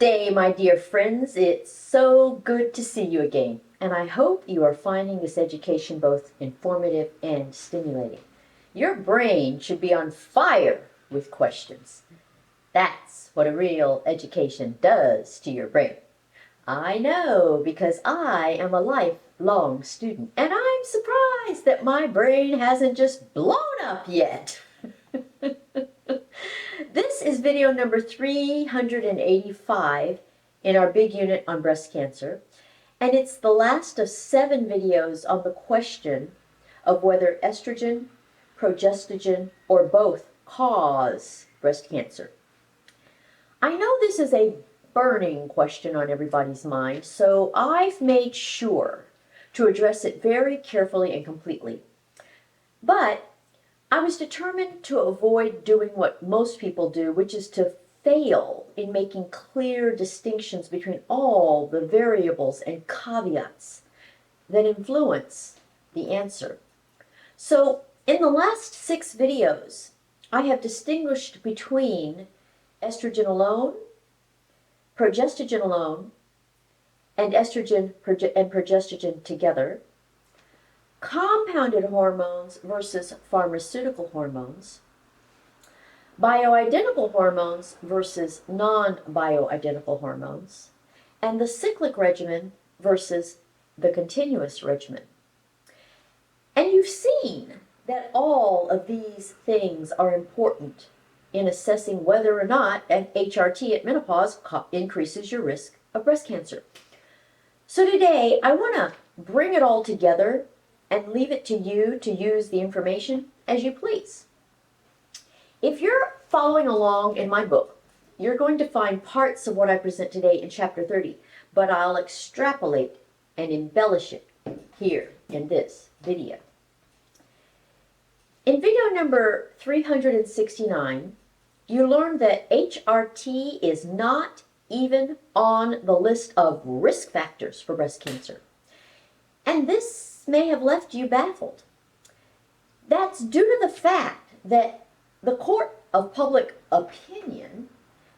Namaste, my dear friends. It's so good to see you again, and I hope you are finding this education both informative and stimulating. Your brain should be on fire with questions. That's what a real education does to your brain. I know because I am a lifelong student, and I'm surprised that my brain hasn't just blown up yet. This is video number 385 in our big unit on breast cancer, and it's the last of 7 videos on the question of whether estrogen, progestogen, or both cause breast cancer. I know this is a burning question on everybody's mind, so I've made sure to address it very carefully and completely. But I was determined to avoid doing what most people do, which is to fail in making clear distinctions between all the variables and caveats that influence the answer. So in the last 6 videos, I have distinguished between estrogen alone, progestogen alone, and estrogen and progestogen together, compounded hormones versus pharmaceutical hormones, bioidentical hormones versus non-bioidentical hormones, and the cyclic regimen versus the continuous regimen. And you've seen that all of these things are important in assessing whether or not an HRT at menopause increases your risk of breast cancer. So today, I want to bring it all together and leave it to you to use the information as you please. If you're following along in my book, you're going to find parts of what I present today in chapter 30, but I'll extrapolate and embellish it here in this video. In video number 369, you learned that HRT is not even on the list of risk factors for breast cancer. And this may have left you baffled. That's due to the fact that the court of public opinion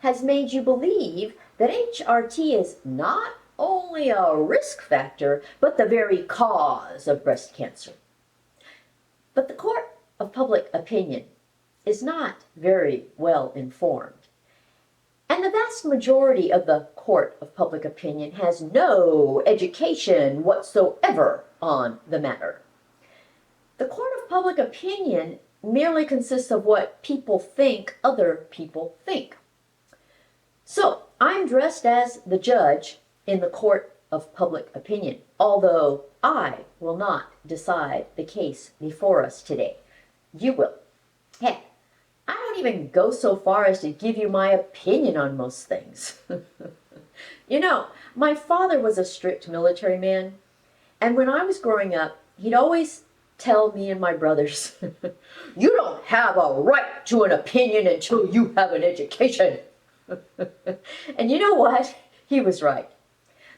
has made you believe that HRT is not only a risk factor, but the very cause of breast cancer. But the court of public opinion is not very well informed. And the vast majority of the court of public opinion has no education whatsoever on the matter. The court of public opinion merely consists of what people think other people think. So I'm dressed as the judge in the court of public opinion, although I will not decide the case before us today. You will. Heck, I don't even go so far as to give you my opinion on most things. You know, my father was a strict military man, and when I was growing up, he'd always tell me and my brothers, you don't have a right to an opinion until you have an education. And you know what? He was right.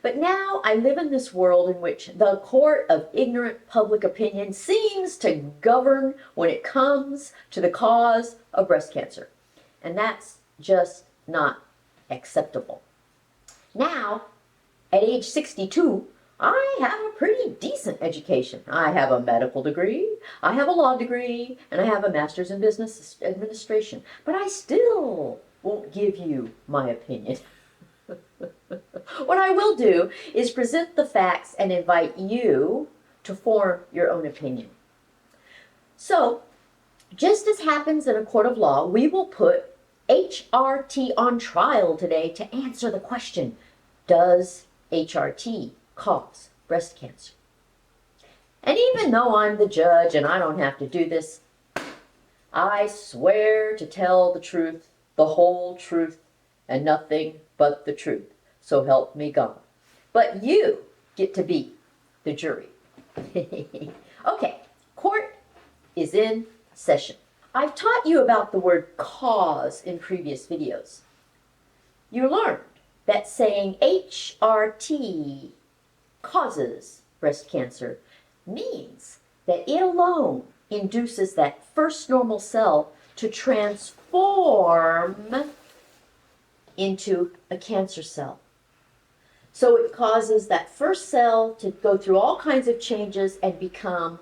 But now I live in this world in which the court of ignorant public opinion seems to govern when it comes to the cause of breast cancer. And that's just not acceptable. Now, at age 62, I have a pretty decent education. I have a medical degree, I have a law degree, and I have a master's in business administration. But I still won't give you my opinion. What I will do is present the facts and invite you to form your own opinion. So, just as happens in a court of law, we will put HRT on trial today to answer the question, does HRT cause breast cancer? And even though I'm the judge and I don't have to do this, I swear to tell the truth, the whole truth, and nothing but the truth. So help me God. But you get to be the jury. Okay, court is in session. I've taught you about the word cause in previous videos. You learned that saying HRT causes breast cancer means that it alone induces that first normal cell to transform into a cancer cell. So it causes that first cell to go through all kinds of changes and become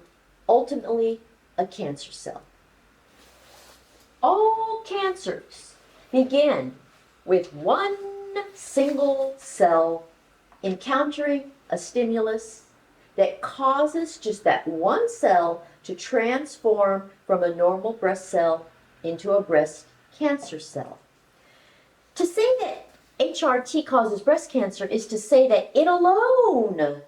ultimately a cancer cell. All cancers begin with one single cell encountering a stimulus that causes just that one cell to transform from a normal breast cell into a breast cancer cell. To say that HRT causes breast cancer is to say that it alone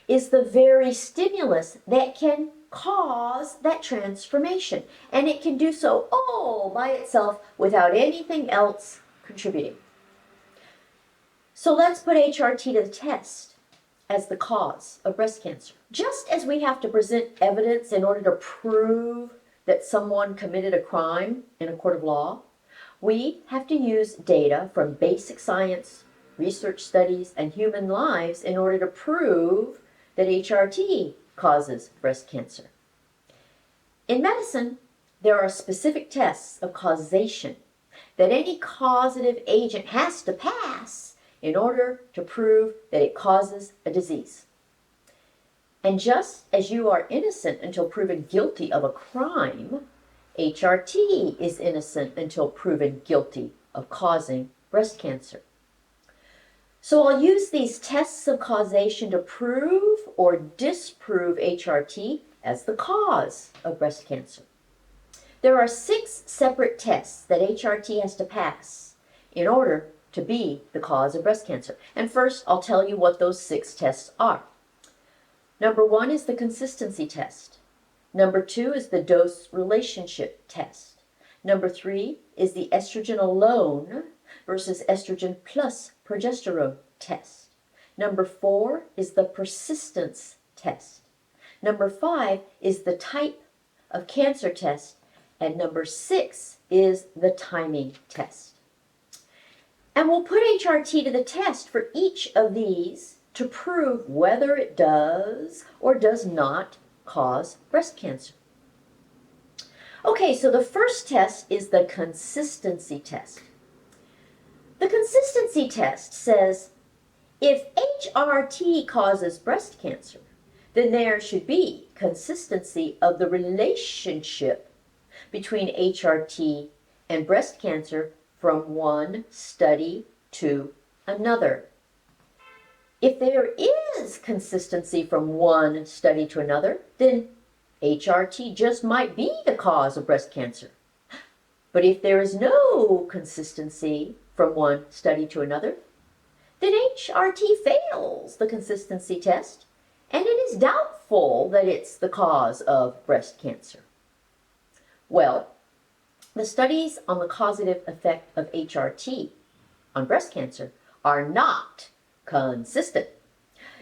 is the very stimulus that can cause that transformation. And it can do so all by itself without anything else contributing. So let's put HRT to the test as the cause of breast cancer. Just as we have to present evidence in order to prove that someone committed a crime in a court of law, we have to use data from basic science, research studies, and human lives in order to prove that HRT causes breast cancer. In medicine, there are specific tests of causation that any causative agent has to pass in order to prove that it causes a disease. And just as you are innocent until proven guilty of a crime, HRT is innocent until proven guilty of causing breast cancer. So I'll use these tests of causation to prove or disprove HRT as the cause of breast cancer. There are 6 separate tests that HRT has to pass in order to be the cause of breast cancer. And first, I'll tell you what those 6 tests are. Number 1 is the consistency test. Number 2 is the dose relationship test. Number 3 is the estrogen alone versus estrogen plus progesterone test. Number 4 is the persistence test. Number 5 is the type of cancer test. And number 6 is the timing test. And we'll put HRT to the test for each of these to prove whether it does or does not cause breast cancer. Okay, so the first test is the consistency test. The consistency test says if HRT causes breast cancer, then there should be consistency of the relationship between HRT and breast cancer from one study to another. If there is consistency from one study to another, then HRT just might be the cause of breast cancer. But if there is no consistency from one study to another, then HRT fails the consistency test, and it is doubtful that it's the cause of breast cancer. Well, the studies on the causative effect of HRT on breast cancer are not consistent.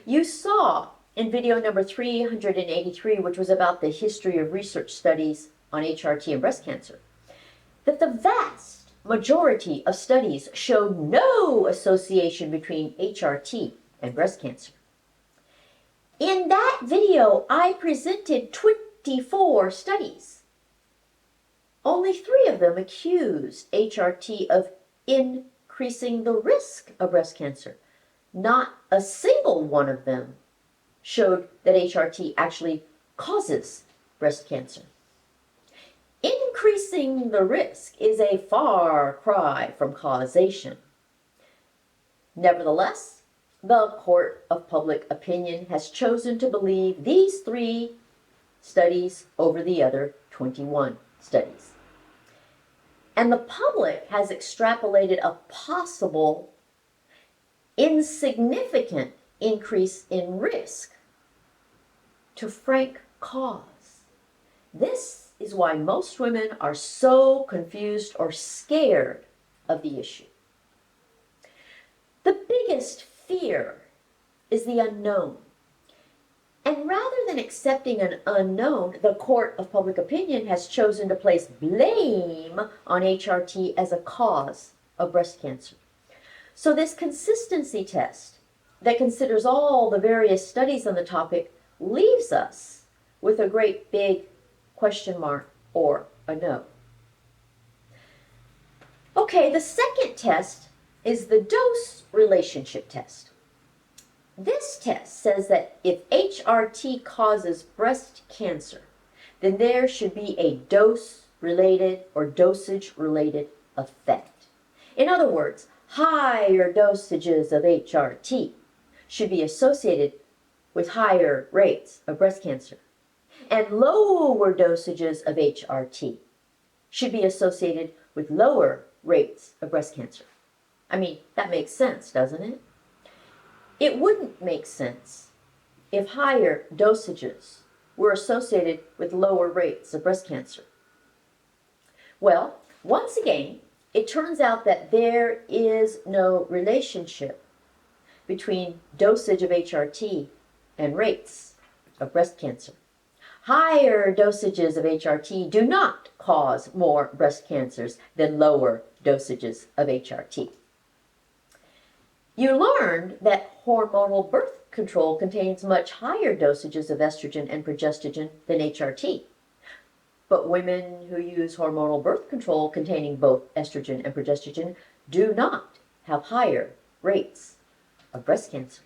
You saw in video number 383, which was about the history of research studies on HRT and breast cancer, that the vast majority of studies showed no association between HRT and breast cancer. In that video, I presented 24 studies. Only 3 of them accused HRT of increasing the risk of breast cancer. Not a single one of them showed that HRT actually causes breast cancer. Increasing the risk is a far cry from causation. Nevertheless, the court of public opinion has chosen to believe these 3 studies over the other 21 studies. And the public has extrapolated a possible insignificant increase in risk to frank cause. This is why most women are so confused or scared of the issue. The biggest fear is the unknown. And rather than accepting an unknown, the court of public opinion has chosen to place blame on HRT as a cause of breast cancer. So this consistency test that considers all the various studies on the topic leaves us with a great big question mark or a no. Okay, the second test is the dose relationship test. This test says that if HRT causes breast cancer, then there should be a dose-related or dosage-related effect. In other words, higher dosages of HRT should be associated with higher rates of breast cancer, and lower dosages of HRT should be associated with lower rates of breast cancer. I mean, that makes sense, doesn't it? It wouldn't make sense if higher dosages were associated with lower rates of breast cancer. Well, once again, it turns out that there is no relationship between dosage of HRT and rates of breast cancer. Higher dosages of HRT do not cause more breast cancers than lower dosages of HRT. You learned that hormonal birth control contains much higher dosages of estrogen and progestogen than HRT. But women who use hormonal birth control containing both estrogen and progestogen do not have higher rates of breast cancer.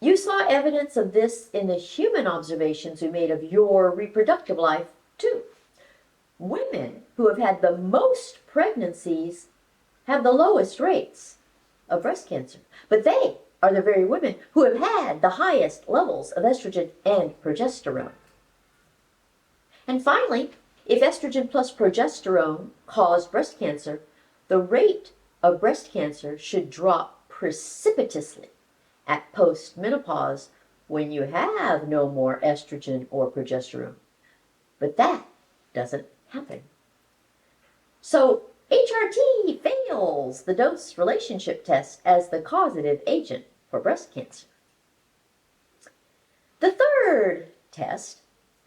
You saw evidence of this in the human observations we made of your reproductive life, too. Women who have had the most pregnancies have the lowest rates of breast cancer, but they are the very women who have had the highest levels of estrogen and progesterone. And finally, if estrogen plus progesterone caused breast cancer, the rate of breast cancer should drop precipitously at post-menopause when you have no more estrogen or progesterone. But that doesn't happen. So HRT fails the dose relationship test as the causative agent for breast cancer. The third test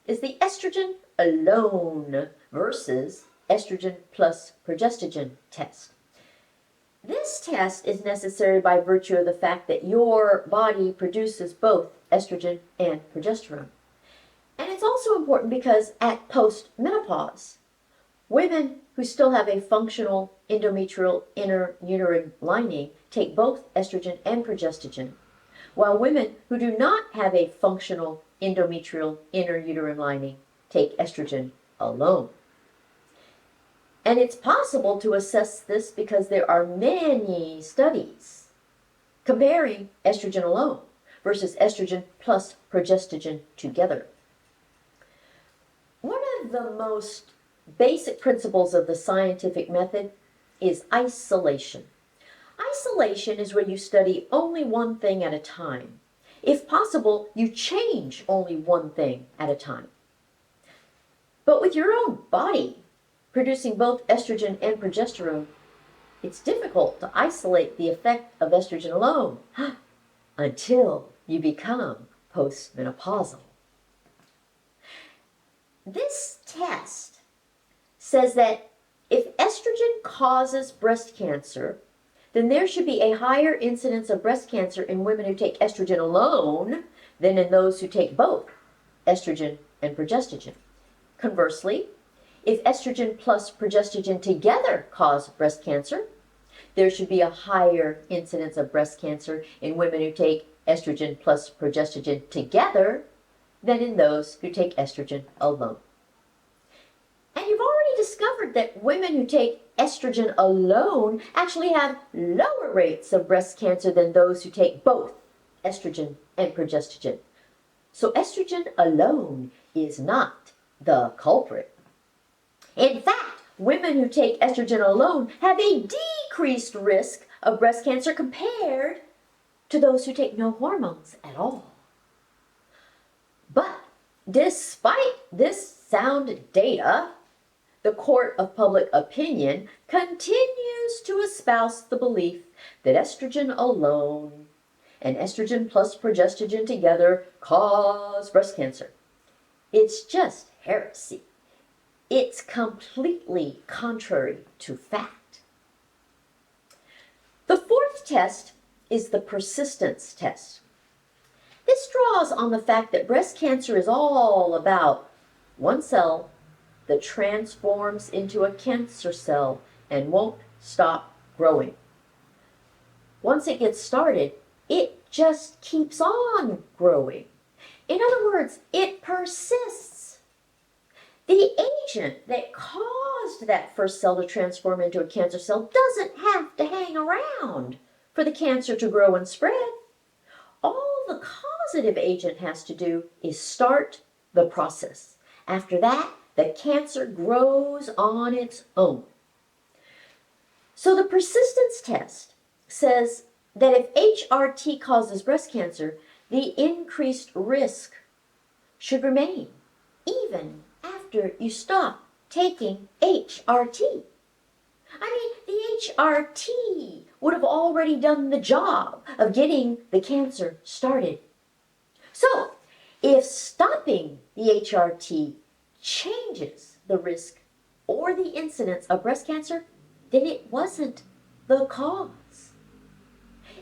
is the estrogen alone versus estrogen plus progestogen test. This test is necessary by virtue of the fact that your body produces both estrogen and progesterone. And it's also important because at post-menopause, women who still have a functional endometrial inner uterine lining take both estrogen and progestogen, while women who do not have a functional endometrial inner uterine lining take estrogen alone. And it's possible to assess this because there are many studies comparing estrogen alone versus estrogen plus progestogen together. One of the most basic principles of the scientific method is isolation. Isolation is where you study only one thing at a time. If possible, you change only one thing at a time. But with your own body producing both estrogen and progesterone, it's difficult to isolate the effect of estrogen alone until you become postmenopausal. This test says that if estrogen causes breast cancer, then there should be a higher incidence of breast cancer in women who take estrogen alone than in those who take both estrogen and progestogen. Conversely, if estrogen plus progestogen together cause breast cancer, there should be a higher incidence of breast cancer in women who take estrogen plus progestogen together than in those who take estrogen alone. And you've already discovered that women who take estrogen alone actually have lower rates of breast cancer than those who take both estrogen and progestogen. So estrogen alone is not the culprit. In fact, women who take estrogen alone have a decreased risk of breast cancer compared to those who take no hormones at all. But despite this sound data, the court of public opinion continues to espouse the belief that estrogen alone and estrogen plus progestogen together cause breast cancer. It's just heresy. It's completely contrary to fact. The fourth test is the persistence test. This draws on the fact that breast cancer is all about one cell that transforms into a cancer cell and won't stop growing. Once it gets started, it just keeps on growing. In other words, it persists. The agent that caused that first cell to transform into a cancer cell doesn't have to hang around for the cancer to grow and spread. All the causative agent has to do is start the process. After that, the cancer grows on its own. So the persistence test says that if HRT causes breast cancer, the increased risk should remain even after you stop taking HRT. I mean, the HRT would have already done the job of getting the cancer started. So, if stopping the HRT changes the risk or the incidence of breast cancer, then it wasn't the cause.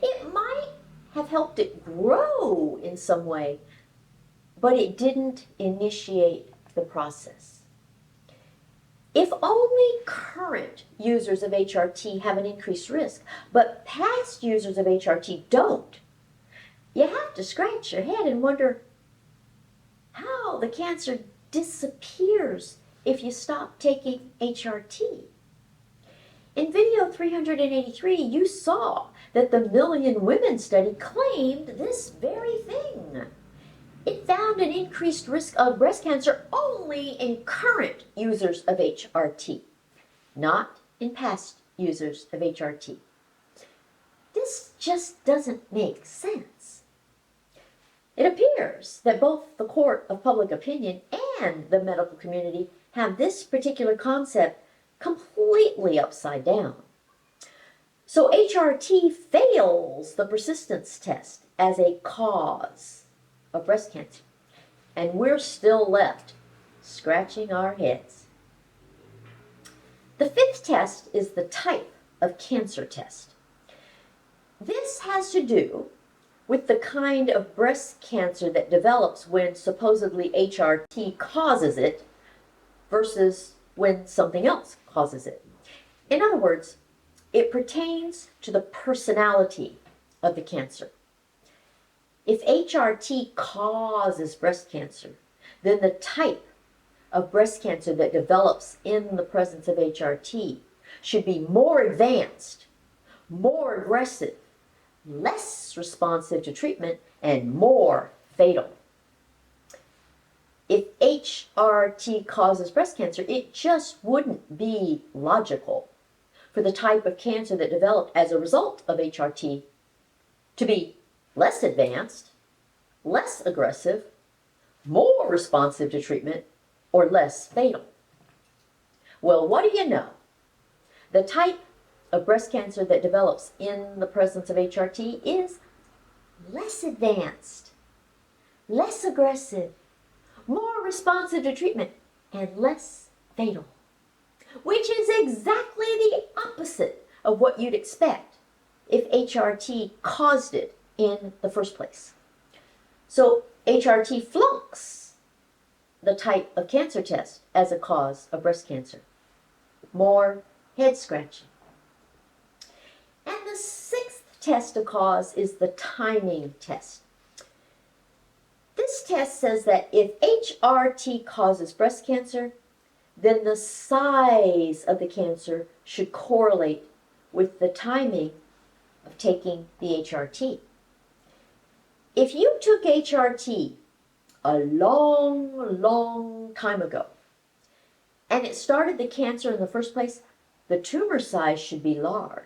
It might have helped it grow in some way, but it didn't initiate the process. If only current users of HRT have an increased risk, but past users of HRT don't, you have to scratch your head and wonder how the cancer disappears if you stop taking HRT. In video 383, you saw that the Million Women study claimed this very thing. It found an increased risk of breast cancer only in current users of HRT, not in past users of HRT. This just doesn't make sense. It appears that both the court of public opinion and the medical community have this particular concept completely upside down. So HRT fails the persistence test as a cause of breast cancer, and we're still left scratching our heads. The fifth test is the type of cancer test. This has to do with the kind of breast cancer that develops when supposedly HRT causes it versus when something else causes it. In other words, it pertains to the personality of the cancer. If HRT causes breast cancer, then the type of breast cancer that develops in the presence of HRT should be more advanced, more aggressive, less responsive to treatment, and more fatal. If HRT causes breast cancer, it just wouldn't be logical for the type of cancer that developed as a result of HRT to be less advanced, less aggressive, more responsive to treatment, or less fatal. Well, what do you know? The type of breast cancer that develops in the presence of HRT is less advanced, less aggressive, more responsive to treatment, and less fatal, which is exactly the opposite of what you'd expect if HRT caused it in the first place. So HRT flunks the type of cancer test as a cause of breast cancer. More head scratching. And the sixth test of cause is the timing test. This test says that if HRT causes breast cancer, then the size of the cancer should correlate with the timing of taking the HRT. If you took HRT a long time ago, and it started the cancer in the first place, the tumor size should be large.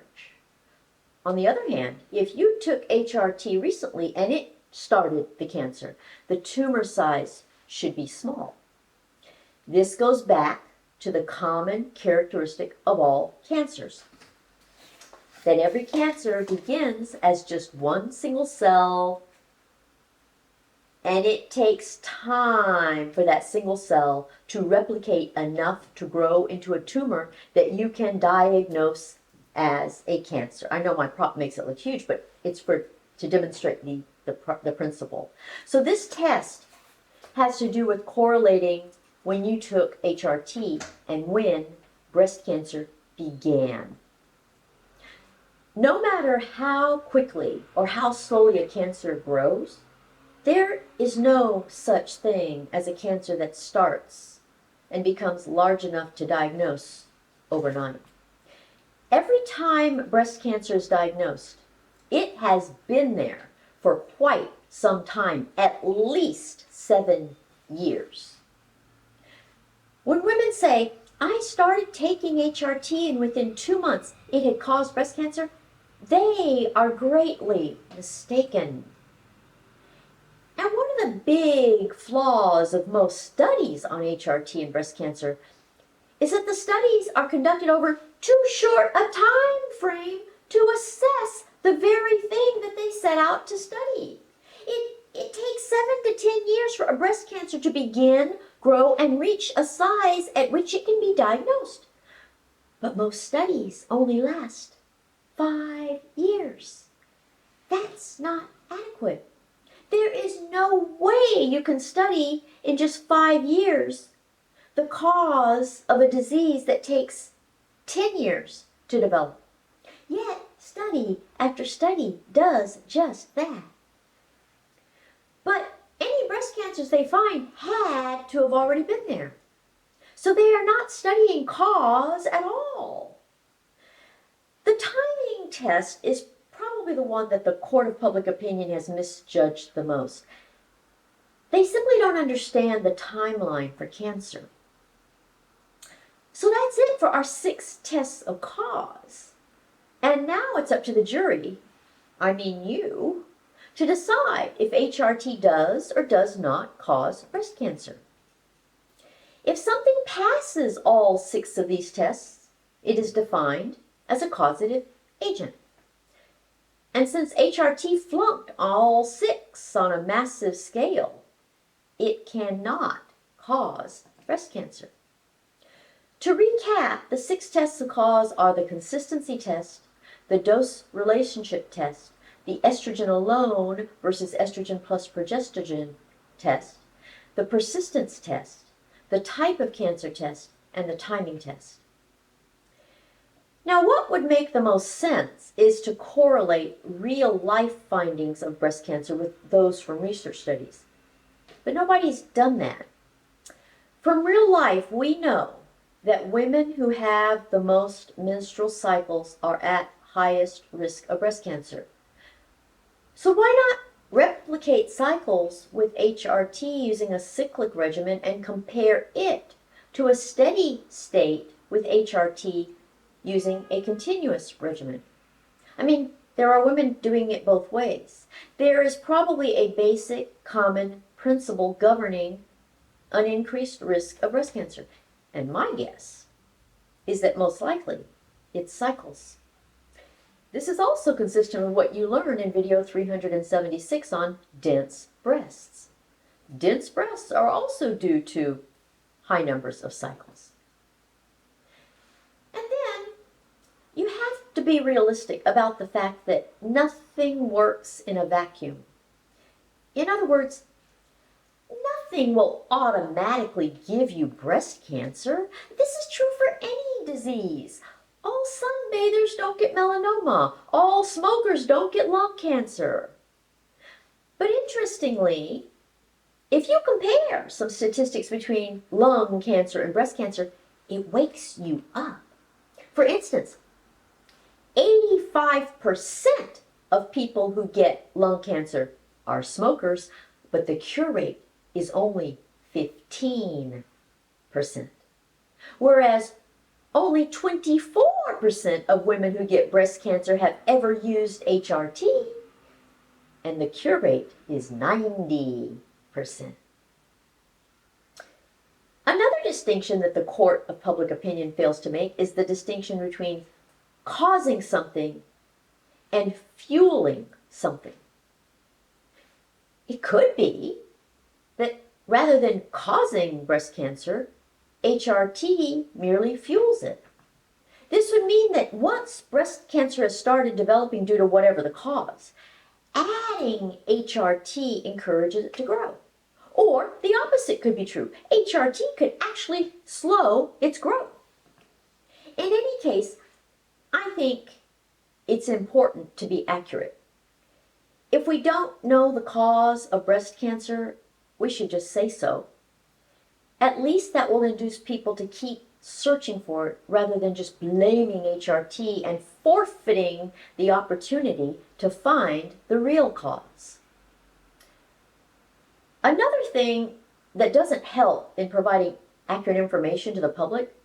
On the other hand, if you took HRT recently and it started the cancer, the tumor size should be small. This goes back to the common characteristic of all cancers, that every cancer begins as just one single cell, and it takes time for that single cell to replicate enough to grow into a tumor that you can diagnose as a cancer. I know my prop makes it look huge, but it's to demonstrate the principle. So this test has to do with correlating when you took HRT and when breast cancer began. No matter how quickly or how slowly a cancer grows, there is no such thing as a cancer that starts and becomes large enough to diagnose overnight. Every time breast cancer is diagnosed, it has been there for quite some time, at least 7 years. When women say, I started taking HRT and within 2 months it had caused breast cancer, they are greatly mistaken. And one of the big flaws of most studies on HRT and breast cancer is that the studies are conducted over too short a time frame to assess the very thing that they set out to study. It takes 7 to 10 years for a breast cancer to begin, grow, and reach a size at which it can be diagnosed. But most studies only last 5 years. That's not adequate. There is no way you can study in just 5 years the cause of a disease that takes 10 years to develop. Yet, study after study does just that. But any breast cancers they find had to have already been there. So they are not studying cause at all. The timing test is probably the one that the court of public opinion has misjudged the most. They simply don't understand the timeline for cancer. So that's it for our 6 tests of cause. And now it's up to the jury, I mean you, to decide if HRT does or does not cause breast cancer. If something passes all 6 of these tests, it is defined as a causative agent. And since HRT flunked all 6 on a massive scale, it cannot cause breast cancer. To recap, the 6 tests of cause are the consistency test, the dose relationship test, the estrogen alone versus estrogen plus progesterone test, the persistence test, the type of cancer test, and the timing test. Now, what would make the most sense is to correlate real-life findings of breast cancer with those from research studies. But nobody's done that. From real life, we know that women who have the most menstrual cycles are at highest risk of breast cancer. So why not replicate cycles with HRT using a cyclic regimen and compare it to a steady state with HRT using a continuous regimen? I mean, there are women doing it both ways. There is probably a basic common principle governing an increased risk of breast cancer. And my guess is that most likely it's cycles. This is also consistent with what you learned in video 376 on dense breasts. Dense breasts are also due to high numbers of cycles. And then you have to be realistic about the fact that nothing works in a vacuum. In other words, nothing will automatically give you breast cancer. This is true for any disease. All sunbathers don't get melanoma. All smokers don't get lung cancer. But interestingly, if you compare some statistics between lung cancer and breast cancer, it wakes you up. For instance, 85% of people who get lung cancer are smokers, but the cure rate is only 15%. Whereas only 24% of women who get breast cancer have ever used HRT, and the cure rate is 90%. Another distinction that the court of public opinion fails to make is the distinction between causing something and fueling something. It could be that rather than causing breast cancer, HRT merely fuels it. This would mean that once breast cancer has started developing due to whatever the cause, adding HRT encourages it to grow. Or the opposite could be true. HRT could actually slow its growth. In any case, I think it's important to be accurate. If we don't know the cause of breast cancer, we should just say so. At least that will induce people to keep searching for it rather than just blaming HRT and forfeiting the opportunity to find the real cause. Another thing that doesn't help in providing accurate information to the public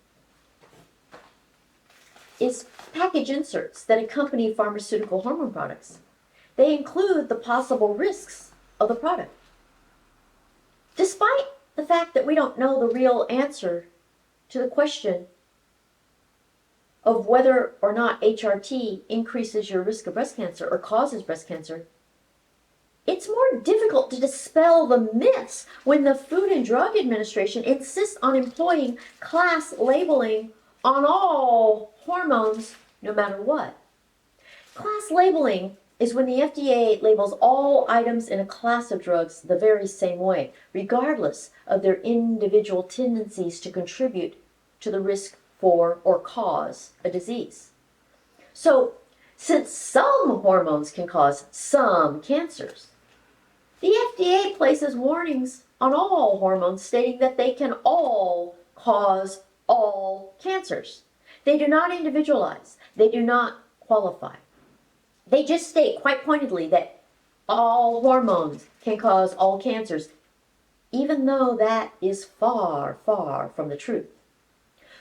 is package inserts that accompany pharmaceutical hormone products. They include the possible risks of the product. Despite the fact that we don't know the real answer to the question of whether or not HRT increases your risk of breast cancer or causes breast cancer, it's more difficult to dispel the myths when the Food and Drug Administration insists on employing class labeling on all hormones, no matter what. Class labeling is when the FDA labels all items in a class of drugs the very same way, regardless of their individual tendencies to contribute to the risk for or cause a disease. So, since some hormones can cause some cancers, the FDA places warnings on all hormones stating that they can all cause all cancers. They do not individualize. They do not qualify. They just state quite pointedly that all hormones can cause all cancers, even though that is far, far from the truth.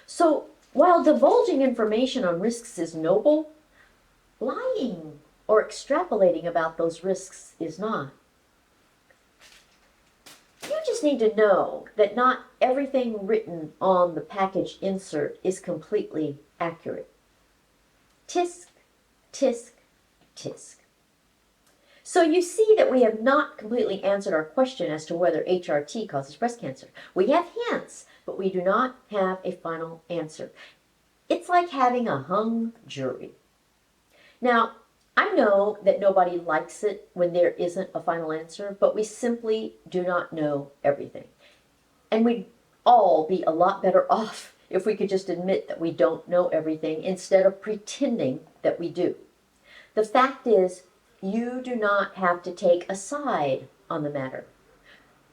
So, while divulging information on risks is noble, lying or extrapolating about those risks is not. You just need to know that not everything written on the package insert is completely accurate. Tisk, tisk, tisk. So you see that we have not completely answered our question as to whether HRT causes breast cancer. We have hints, but we do not have a final answer. It's like having a hung jury. Now, I know that nobody likes it when there isn't a final answer, but we simply do not know everything. And we'd all be a lot better off if we could just admit that we don't know everything instead of pretending that we do. The fact is, you do not have to take a side on the matter.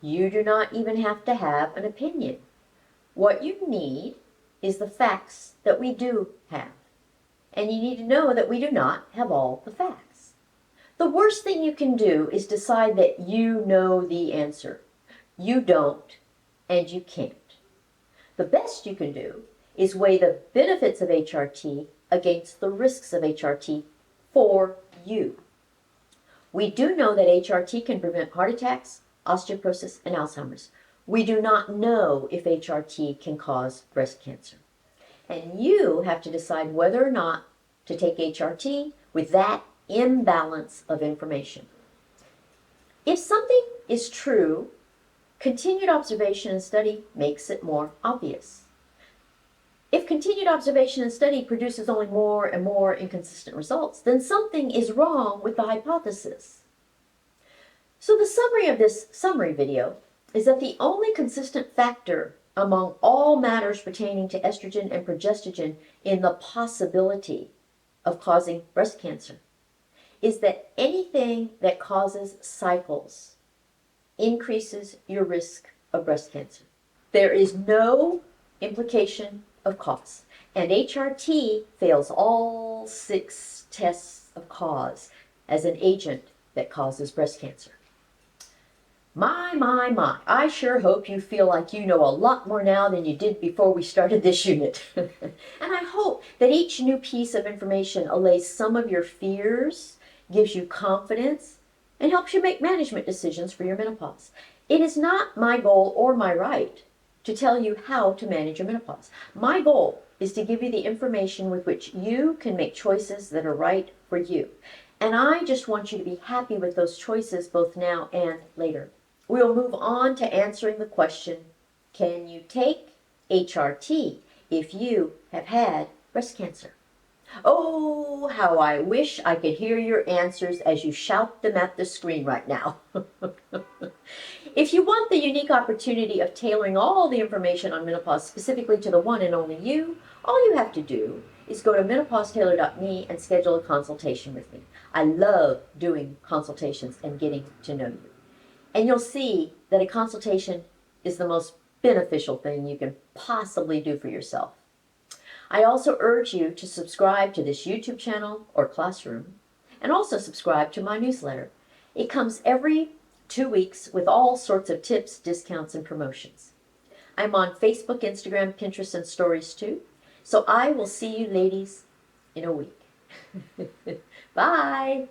You do not even have to have an opinion. What you need is the facts that we do have. And you need to know that we do not have all the facts. The worst thing you can do is decide that you know the answer. You don't, and you can't. The best you can do is weigh the benefits of HRT against the risks of HRT for you. We do know that HRT can prevent heart attacks, osteoporosis, and Alzheimer's. We do not know if HRT can cause breast cancer. And you have to decide whether or not to take HRT with that imbalance of information. If something is true, continued observation and study makes it more obvious. If continued observation and study produces only more and more inconsistent results, then something is wrong with the hypothesis. So the summary of this summary video is that the only consistent factor among all matters pertaining to estrogen and progestogen in the possibility of causing breast cancer is that anything that causes cycles increases your risk of breast cancer. There is no implication of cause, and HRT fails all 6 tests of cause as an agent that causes breast cancer. My, I sure hope you feel like you know a lot more now than you did before we started this unit. And I hope that each new piece of information allays some of your fears, gives you confidence, and helps you make management decisions for your menopause. It is not my goal or my right to tell you how to manage your menopause. My goal is to give you the information with which you can make choices that are right for you. And I just want you to be happy with those choices both now and later. We'll move on to answering the question, can you take HRT if you have had breast cancer? Oh, how I wish I could hear your answers as you shout them at the screen right now. If you want the unique opportunity of tailoring all the information on menopause specifically to the one and only you, all you have to do is go to menopausetailor.me and schedule a consultation with me. I love doing consultations and getting to know you. And you'll see that a consultation is the most beneficial thing you can possibly do for yourself. I also urge you to subscribe to this YouTube channel or classroom, and also subscribe to my newsletter. It comes every 2 weeks with all sorts of tips, discounts, and promotions. I'm on Facebook, Instagram, Pinterest, and Stories too. So I will see you ladies in a week. Bye.